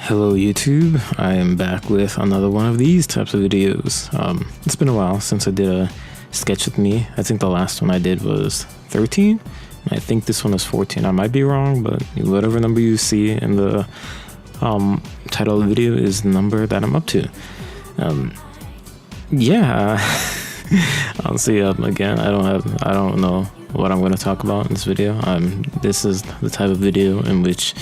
Hello YouTube, I am back with another one of these types of videos. It's been a while since I did a sketch with me. I think the last one I did was 13. I think this one is 14. I might be wrong, but whatever number you see in the title of the video is the number that I'm up to. Honestly, again, I don't know what I'm going to talk about in this video. This is the type of video in which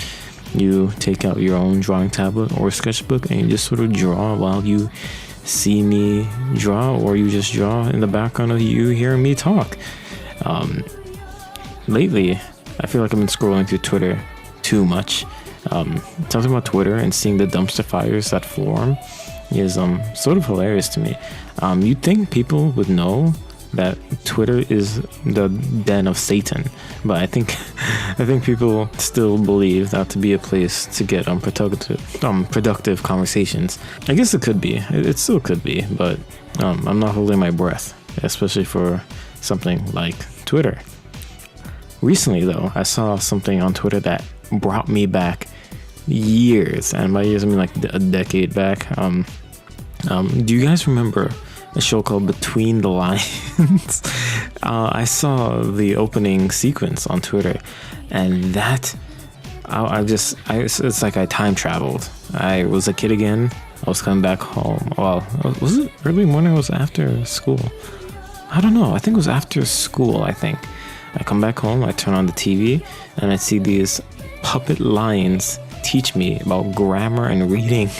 you take out your own drawing tablet or sketchbook and you just sort of draw while you see me draw, or you just draw in the background of you hearing me talk. Lately, I feel like I've been scrolling through Twitter too much. Talking about Twitter and seeing the dumpster fires that form is sort of hilarious to me. You'd think people would know that Twitter is the den of Satan, but I think people still believe that to be a place to get productive conversations. I guess it could be. It still could be, but I'm not holding my breath, especially for something like Twitter. Recently, though, I saw something on Twitter that brought me back years, and by years I mean like a decade back. Do you guys remember a show called Between the Lines? I saw the opening sequence on Twitter, and that it's like I time traveled. I was a kid again. I was coming back home. Well, was it early morning or was it after school? I don't know. I think it was after school. I come back home, I turn on the TV, and I see these puppet lions teach me about grammar and reading,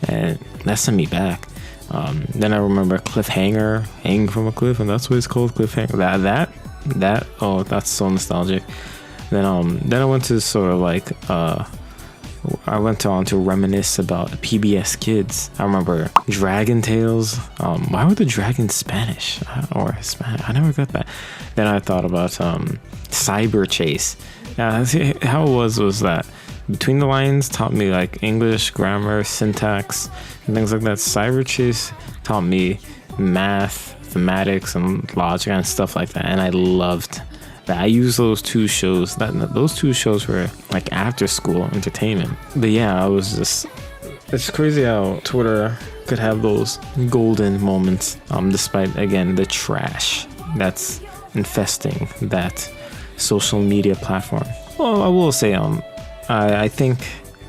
and that sent me back. Then I remember cliffhanger, hanging from a cliff, and that's what it's called, cliffhanger. That oh, that's so nostalgic. Then I went to sort of like I went on to reminisce about PBS Kids. I remember Dragon Tales. Why were the dragons Spanish or Spanish? I never got that. Then I thought about Cyber Chase. How it was that Between the Lines taught me like English, grammar, syntax, and things like that. Cyber Chase taught me math, thematics, and logic and stuff like that. And I loved that. I used those two shows. Those two shows were like after school entertainment. But yeah, it's crazy how Twitter could have those golden moments, despite again the trash that's infesting that social media platform. Well, I will say I think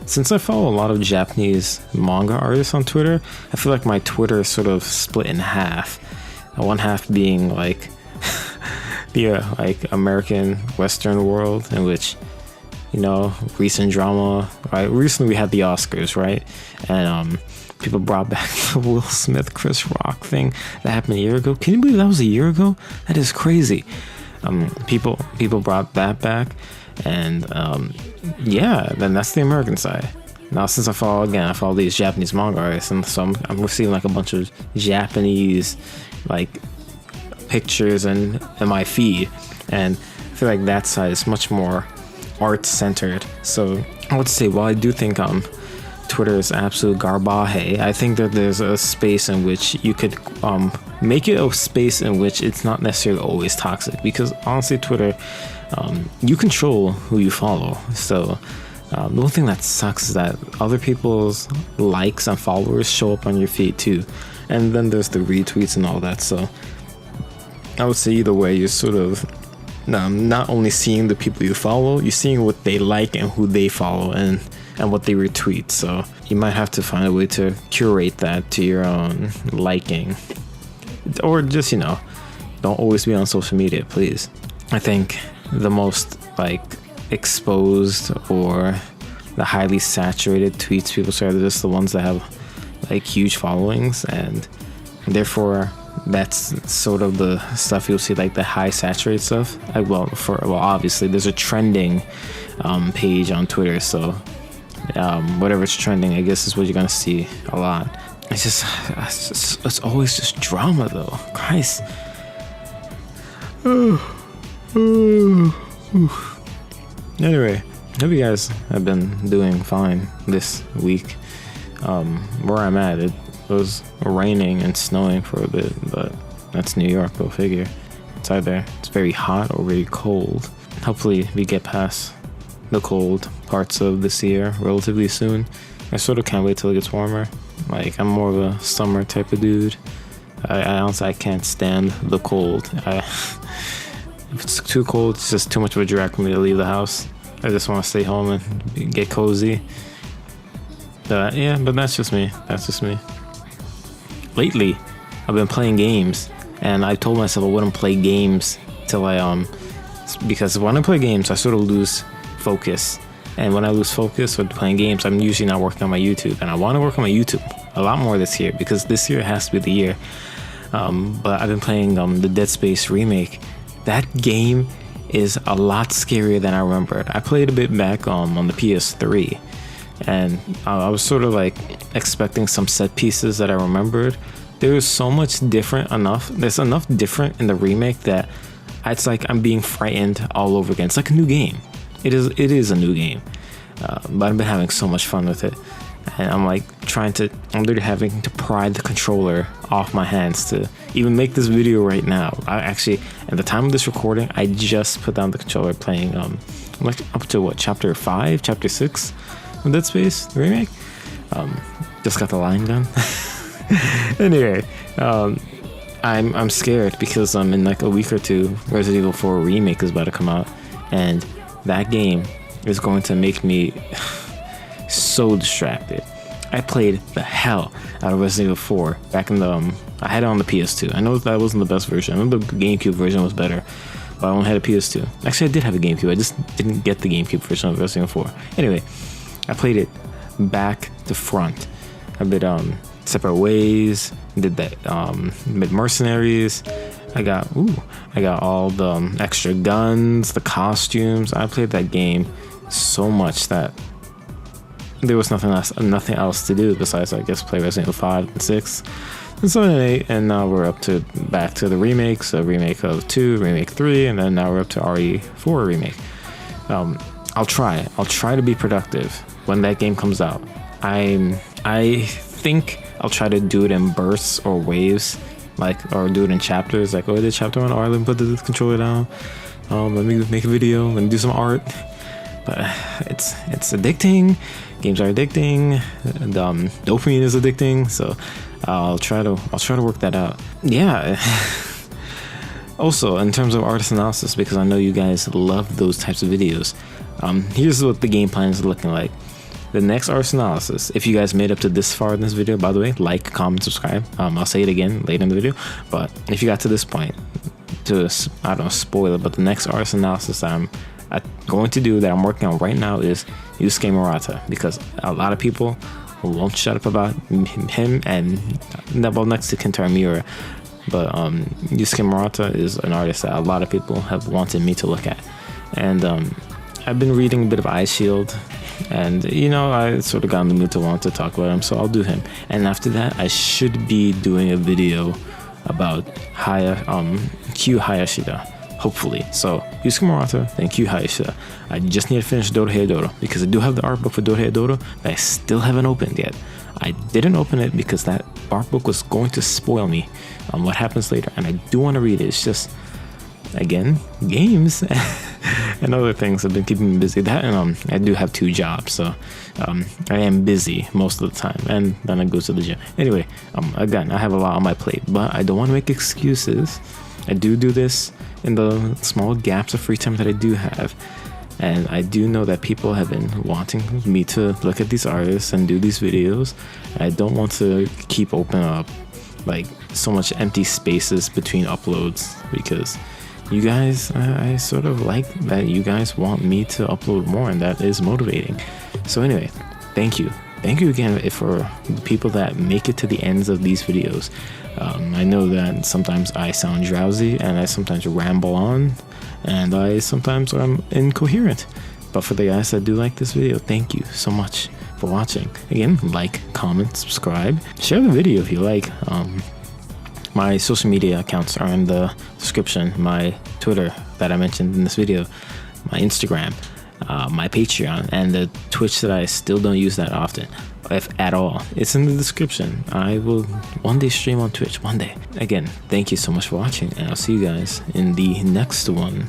since I follow a lot of Japanese manga artists on Twitter, I feel like my Twitter is sort of split in half. One half being like the like American Western world, in which, you know, recent drama. Right, recently we had the Oscars, right, and people brought back the Will Smith Chris Rock thing that happened a year ago. Can you believe that was a year ago? That is crazy. People brought that back. And then that's the American side. Now, since I follow these Japanese manga artists, and so I'm receiving like a bunch of Japanese like pictures in my feed, and I feel like that side is much more art centered. So I would say, while I do think Twitter is absolute garbage, I think that there's a space in which you could make it a space in which it's not necessarily always toxic, because honestly Twitter, you control who you follow. So the one thing that sucks is that other people's likes and followers show up on your feed too, and then there's the retweets and all that. So I would say either way, you're sort of not only seeing the people you follow, you're seeing what they like and who they follow and what they retweet. So you might have to find a way to curate that to your own liking, or just, you know, don't always be on social media, please. I think the most like exposed or the highly saturated tweets people share are just the ones that have like huge followings, and therefore that's sort of the stuff you'll see, like the high saturated stuff. Obviously there's a trending page on Twitter, so whatever's trending, I guess, is what you're gonna see a lot. It's always just drama though. Christ. Anyway, hope you guys have been doing fine this week. Where I'm at, it was raining and snowing for a bit, but that's New York, go figure. It's either it's very hot or very cold. Hopefully we get past the cold parts of this year relatively soon. I sort of can't wait till it gets warmer. Like, I'm more of a summer type of dude. I honestly, I can't stand the cold. If it's too cold, it's just too much of a drag for me to leave the house. I just want to stay home and get cozy. But yeah, but that's just me. That's just me. Lately, I've been playing games, and I told myself I wouldn't play games till because when I play games, I sort of lose focus. And when I lose focus with playing games, I'm usually not working on my YouTube. And I want to work on my YouTube a lot more this year, because this year has to be the year. But I've been playing the Dead Space remake. That game is a lot scarier than I remembered. I played a bit back on the PS3, and I was sort of like expecting some set pieces that I remembered. There was so much different enough. There's enough different in the remake that it's like I'm being frightened all over again. It's like a new game. It is a new game, but I've been having so much fun with it, and I'm literally having to pry the controller off my hands to even make this video right now. I actually, at the time of this recording, I just put down the controller playing I'm like up to chapter 5, chapter 6 of Dead Space the remake. Just got the line gun. Anyway, I'm scared because in like a week or two, Resident Evil 4 remake is about to come out, and that game is going to make me so distracted. I played the hell out of Resident Evil 4 back in I had it on the PS2. I know that wasn't the best version. I know the GameCube version was better, but I only had a PS2. Actually, I did have a GameCube. I just didn't get the GameCube version of Resident Evil 4. Anyway, I played it back to front. I did Separate Ways, did that mid Mercenaries. I got all the extra guns, the costumes. I played that game so much that there was nothing else to do besides, I guess, play Resident Evil 5 and 6 and 7 and 8, and now we're back to the remakes, a remake of 2, remake 3, and then now we're up to RE4 remake. I'll try to be productive when that game comes out. I think I'll try to do it in bursts or waves, or do it in chapters. Like, I did chapter 1, let me put the controller down. Let me make a video, let me do some art. But it's addicting. Games are addicting. And, dopamine is addicting. So I'll try to work that out. Yeah. Also, in terms of artist analysis, because I know you guys love those types of videos, here's what the game plan is looking like. The next artist analysis, if you guys made up to this far in this video, by the way, like, comment, subscribe. I'll say it again later in the video, but if you got to this point, I don't know, spoil it, but the next artist analysis I'm going to do, that I'm working on right now, is Yusuke Murata, because a lot of people won't shut up about him, and next to Kentaro Miura, but Yusuke Murata is an artist that a lot of people have wanted me to look at, and I've been reading a bit of Ice Shield, and I sort of got in the mood to want to talk about him, so I'll do him. And after that, I should be doing a video about Kyu Hayashida, hopefully. So Yusuke Murata, then Kyu Hayashida. I just need to finish Dorohei Doro, because I do have the art book for Dorohei Doro that I still haven't opened yet. I didn't open it because that art book was going to spoil me on what happens later, and I do want to read it. It's just, again, games and other things have been keeping me busy. That, and I do have 2 jobs, so I am busy most of the time, and then I go to the gym. Anyway, again, I have a lot on my plate, but I don't want to make excuses. I do this in the small gaps of free time that I do have, and I do know that people have been wanting me to look at these artists and do these videos. I don't want to keep opening up like so much empty spaces between uploads, because you guys, I sort of like that you guys want me to upload more, and that is motivating. So anyway, thank you again for the people that make it to the ends of these videos. I know that sometimes I sound drowsy, and I sometimes ramble on, and I sometimes am incoherent, but for the guys that do like this video, thank you so much for watching. Again, like, comment, subscribe, share the video if you like. My social media accounts are in the description. My Twitter that I mentioned in this video, my Instagram, my Patreon, and the Twitch that I still don't use that often, if at all. It's in the description. I will one day stream on Twitch, one day. Again, thank you so much for watching, and I'll see you guys in the next one.